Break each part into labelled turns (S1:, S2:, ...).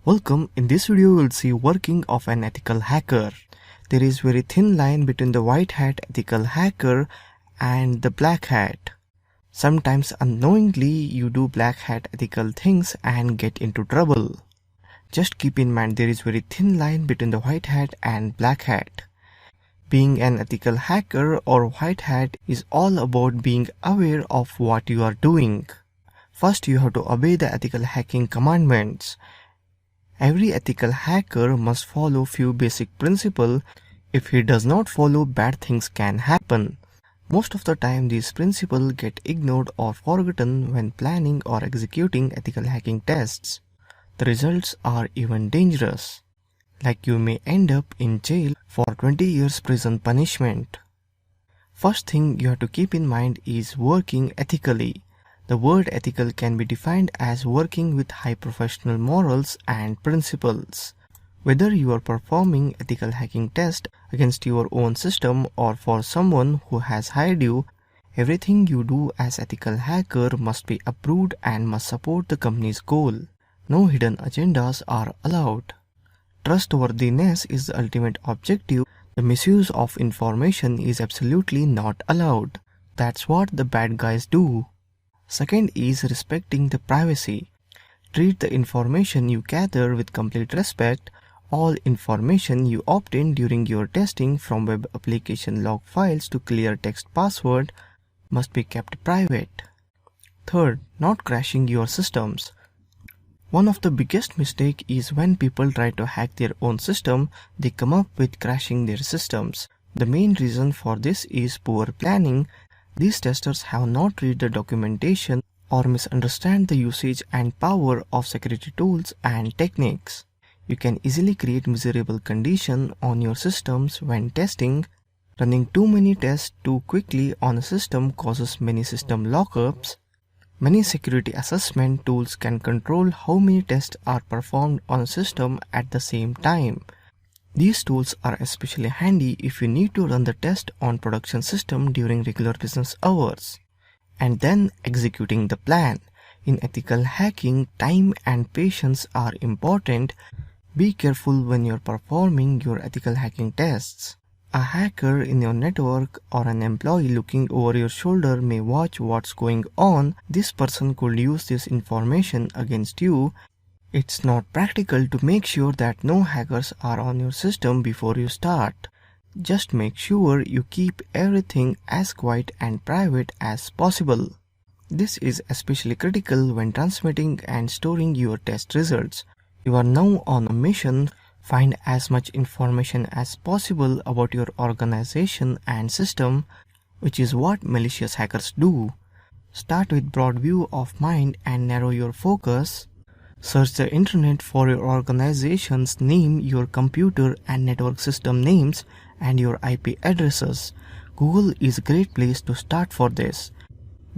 S1: Welcome, in this video we will see working of an ethical hacker. There is very thin line between the white hat ethical hacker and the black hat. Sometimes unknowingly you do black hat ethical things and get into trouble. Just keep in mind there is very thin line between the white hat and black hat. Being an ethical hacker or white hat is all about being aware of what you are doing. First you have to obey the ethical hacking commandments. Every ethical hacker must follow few basic principles. If he does not follow, bad things can happen. Most of the time these principles get ignored or forgotten when planning or executing ethical hacking tests. The results are even dangerous. Like you may end up in jail for 20 years prison punishment. First thing you have to keep in mind is working ethically. The word ethical can be defined as working with high professional morals and principles. Whether you are performing ethical hacking test against your own system or for someone who has hired you, everything you do as ethical hacker must be approved and must support the company's goal. No hidden agendas are allowed. Trustworthiness is the ultimate objective. The misuse of information is absolutely not allowed. That's what the bad guys do. Second is respecting the privacy. Treat the information you gather with complete respect. All information you obtain during your testing, from web application log files to clear text password, must be kept private. Third, not crashing your systems. One of the biggest mistakes is when people try to hack their own system, they come up with crashing their systems. The main reason for this is poor planning. These testers have not read the documentation or misunderstand the usage and power of security tools and techniques. You can easily create miserable conditions on your systems when testing. Running too many tests too quickly on a system causes many system lockups. Many security assessment tools can control how many tests are performed on a system at the same time. These tools are especially handy if you need to run the test on production system during regular business hours. And then executing the plan. In ethical hacking, time and patience are important. Be careful when you're performing your ethical hacking tests. A hacker in your network or an employee looking over your shoulder may watch what's going on. This person could use this information against you. It's not practical to make sure that no hackers are on your system before you start. Just make sure you keep everything as quiet and private as possible. This is especially critical when transmitting and storing your test results. You are now on a mission. Find as much information as possible about your organization and system, which is what malicious hackers do. Start with broad view of mind and narrow your focus. Search the internet for your organization's name, your computer and network system names, and your IP addresses. Google is a great place to start for this.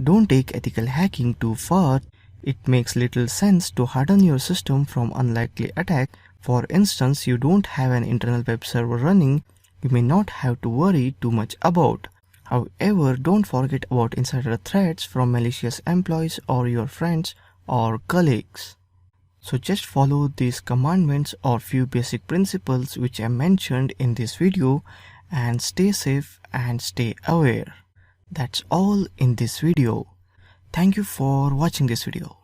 S1: Don't take ethical hacking too far. It makes little sense to harden your system from unlikely attack. For instance, you don't have an internal web server running, you may not have to worry too much about. However, don't forget about insider threats from malicious employees or your friends or colleagues. So just follow these commandments or few basic principles which I mentioned in this video and stay safe and stay aware. That's all in this video. Thank you for watching this video.